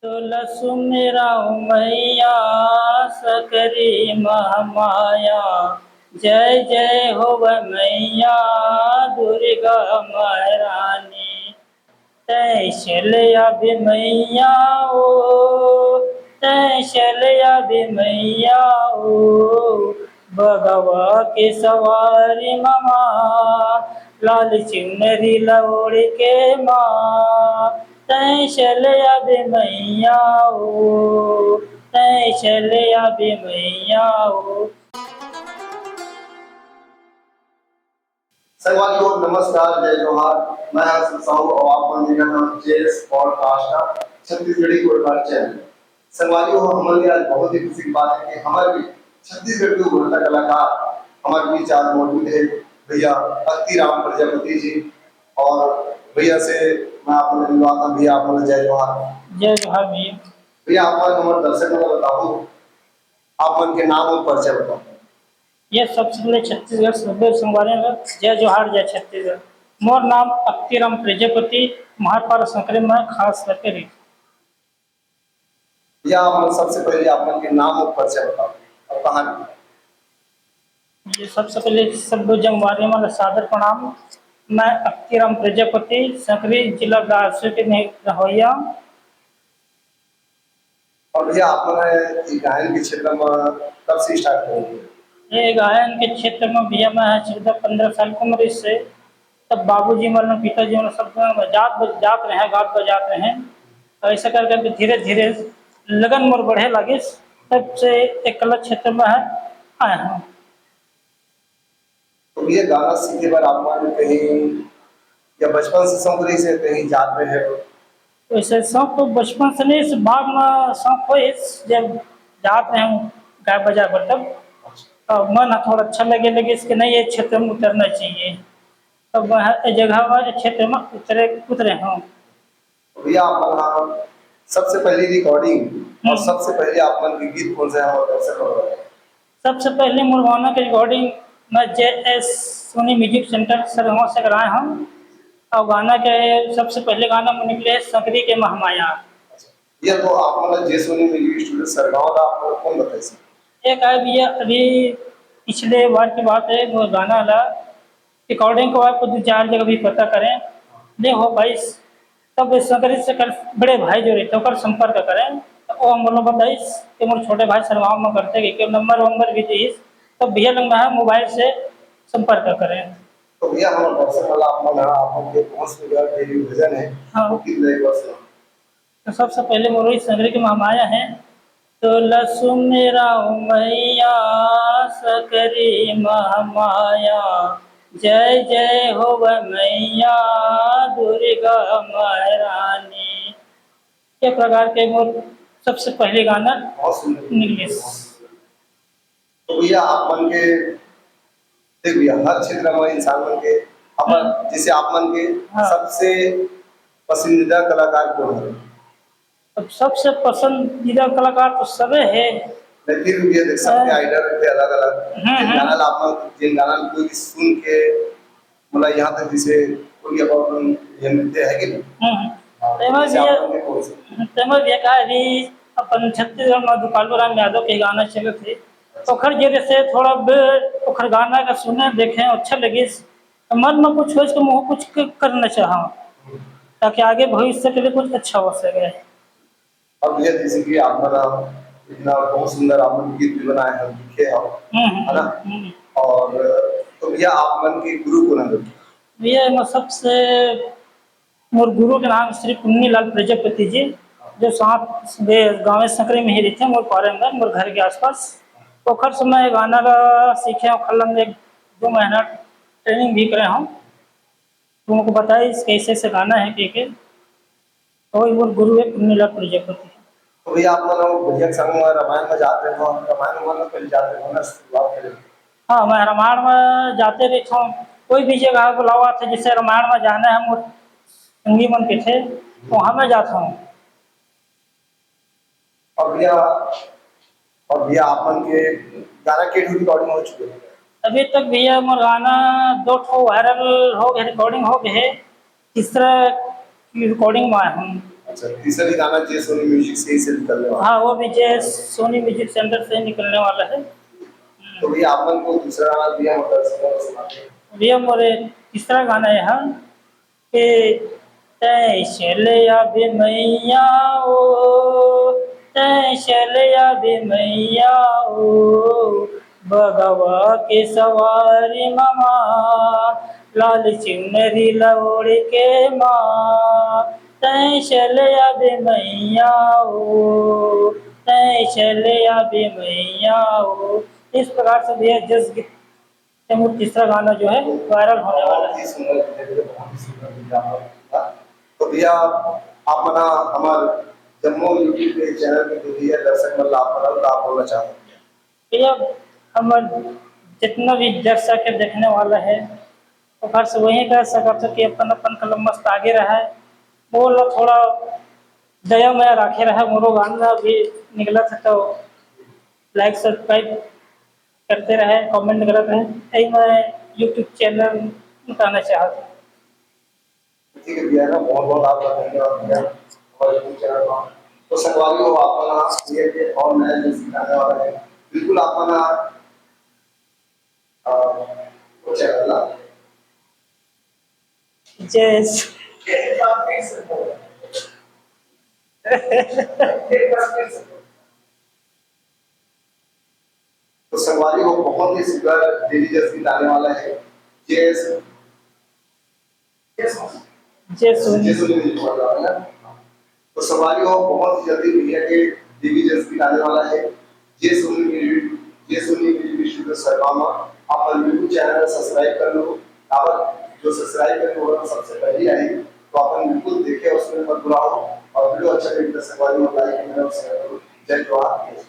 तुलसु मेरा मैया सकरी महामाया। जय जय हो मैया दुर्गा महारानी। तै शैलया भी मैया ओ, तै शैलया भी मैया ओ, भगवा के सवारी ममा लाल चुनरी लौड़ के माँ। तै शैलया भी मैया ओ, तै शैलया भी मैया ओ। संगवारी को नमस्कार, जय जोहार। मैं हसन साहू और आप बंदे का JS podcast Chhattisgarhi podcast channel. संगवारी को हमारे आज बहुत ही खुशी की बात है कि हमारे भी छत्तीसगढ़ के उभरता कलाकार हमारे बीच आज मौजूद है भैया अक्ति राम प्रजापति जी। और भैया से मैं आपको धन्यवाद था। भैया आप जय जोहार। जय जोहार भैया। भैया आप हमारे दर्शकों को बताओ, आप मन के नाम और परिचय बताओ। ये सबसे पहले छत्तीसगढ़ सभ्य संगवारी में जय जोहार जय छत्तीसगढ़। मोर नाम अक्तिराम प्रजापति महापार संकरे में खास करके रही। या आप सबसे पहले आप मन के नाम और परिचय बताओ और कहाँ। ये सबसे पहले सब जंगवारी में सादर प्रणाम। मैं अक्तिराम प्रजापति सकरी जिला गारसी के रहोया। और भैया आप मैंने गायन के क्षेत्र में कब से स्टार्ट करेंगे? ये गायन के क्षेत्र में भैया मैं 14-15 साल की उम्र से तब बाबूजी मरने पिताजी मरने सब जात रहे गात बजात रहे। तो ऐसा कर करके धीरे धीरे लगन मोर बढ़े लगे, तब से एक कला क्षेत्र में है आए हैं। तो ये गाना सीखे पर आप मान कहीं या बचपन से शौक रही से कहीं जात में है? वैसे शौक तो बचपन से नहीं, इस बाद में शौक हो जब जात रहे हूँ गाय बजा पर तब तो मन थोड़ा अच्छा लगे इसके नहीं ये क्षेत्र में उतरना चाहिए, तब वह जगह व क्षेत्र में उतरे हूँ। तो भैया आप मन सबसे पहली रिकॉर्डिंग और सबसे पहले आप मन के गीत कौन से हैं और कैसे करवाए? सबसे पहले मुरवाना की रिकॉर्डिंग मैं JS सोनी म्यूजिक सेंटर सरगाँव से कराए हम। और गाना के सबसे पहले गाना में निकले सकरी के महामाया। ये तो आप मतलब जेसोनी म्यूजिक स्टूडियो सरगांव का आप कौन बताइए? एक है भैया अभी पिछले बार की बात है, वो गाना वाला रिकॉर्डिंग को आपको 2-4 जगह भी पता करें नहीं हो भाई, तब सकरी से कल बड़े भाई जो रहते होकर संपर्क करें तो वो हम लोग बताइस कि मोर छोटे भाई सरगाँव में करते कि नंबर वंबर भी दीस, तब भैया लंबा है मोबाइल से संपर्क करें। तो भैया हम दर्शक वाला आप मन आप के पहुंच गया डेली भजन है। हाँ, वो कितने वर्ष है? तो सबसे पहले मोर सकरी के महामाया है। तुलसु मेरा मैया सकरी महामाया। जय जय हो मैया दुर्गा महारानी। के प्रकार के मोर सबसे पहले गाना निकले। तो भैया आप मन के देख भैया हर क्षेत्र में इंसान मन के अपन जैसे आप मन के सबसे पसंदीदा कलाकार कौन है? अब सबसे पसंदीदा कलाकार तो सबे है, लेकिन ये देख सबके आइडिया रहते अलग अलग। जिन गाना कोई भी सुन के मतलब यहाँ तक जैसे कोई अपन ये मिलते हैं कि नहीं? तेमर ये कहा अभी अपन छत्तीसगढ़ में दुकालू राम यादव के गाना चले थे, ओखर जरिए से थोड़ा ओखर गाना का सुने देखें अच्छा लगे तो मन में कुछ हो इसको मुँह कुछ करना चाहा ताकि आगे भविष्य के लिए कुछ अच्छा हो सके। अब भैया जैसे कि आप बना इतना बहुत सुंदर आपने गीत भी बनाए हैं लिखे हैं है ना? और तो भैया आप मन के गुरु को ना भैया मैं सबसे मोर गुरु के नाम श्री पुन्नीलाल प्रजापति जी, जो साथ गाँव सकरी में ही रहते हैं मोर पारे में मोर घर के आसपास। पोखर समय गाना का सीखे और खल्लन में 2 महीना ट्रेनिंग भी करे हम, तुमको बताए कैसे से गाना है के तो मोर गुरु है पुन्नीलाल प्रजापति। तो भैया आप लोग भैया संग में रामायण में जाते हो, रामायण में पहले जाते हो ना शुरुआत करें? हाँ मैं रामायण में जाते रहता हूँ, कोई भी जगह बुलावा थे जिससे रामायण में जाना है मोर संगी मन के थे तो वहाँ मैं जाता हूँ। और भैया आप मन के गाना के रिकॉर्डिंग हो चुके हैं? अभी तक भैया मोर गाना 2 ठो वायरल हो गए, रिकॉर्डिंग हो गए, तीसरा की रिकॉर्डिंग में आया हूँ। अच्छा, तीसरा भी गाना जे सोनी म्यूजिक से ही से निकलने वाला हाँ वो भी जय सोनी म्यूजिक सेंटर से निकलने वाला है। है। तो भैया आपन को दूसरा गाना दिया मतलब सुनाते हैं। भैया मोरे तीसरा गाना है हाँ कि तै शैलया बे मैया ओ तै शैलया बे मैया ओ बगवा के सवारी मामा लाल चुनरी लौड़ के माँ तै शैलया बे मैया ओ तै शैलया बे मैया ओ। इस प्रकार से भैया जस गीत तैमूर तीसरा गाना जो है वायरल होने वाला बहुत है। ही सुंदर वीडियो, बहुत ही सुंदर वीडियो आपका था। तो भैया आप मना हमार जम्मू यूट्यूब पे चैनल पे जो भी है दर्शक मतलब आप मना तो आप बोलना चाहते हैं। भैया हमर जितना भी दर्शक है देखने वाला है तो घर से वही कह सकत है कि अपन अपन कलम मस्त आगे रहा है वो लोग थोड़ा दया में राखे रहा मोरो गाना भी निकला था तो लाइक सब्सक्राइब करते रहे कमेंट करते रहे यही मैं यूट्यूब चैनल बताना चाहता हूँ। ठीक है भैया ना बहुत बहुत आपका धन्यवाद भैया और यूट्यूब चैनल पर तो संगवारी हो आप मना ये के और नया जो सिखाने वाला है बिल्कुल आप मना वो चैनल ना जय तो संगवारी हो बहुत ही सुंदर डेली जैसी आने वाला है ये जय सोनी जैसे मुझे बोल रहा है तो सवारी हो बहुत ही जल्दी भैया के देवी जैसी आने वाला है ये सुनी मेरी विष्णु सरनामा आप बिल्कुल चैनल सब्सक्राइब कर लो आप जो सब्सक्राइब करेंगे वो सबसे पहले आएगी तो आप बिल्कुल देखे उसमें मत बुलाओ और वीडियो अच्छा लगे तो सवारी हो लाइक करो शेयर करो जय जवाहर।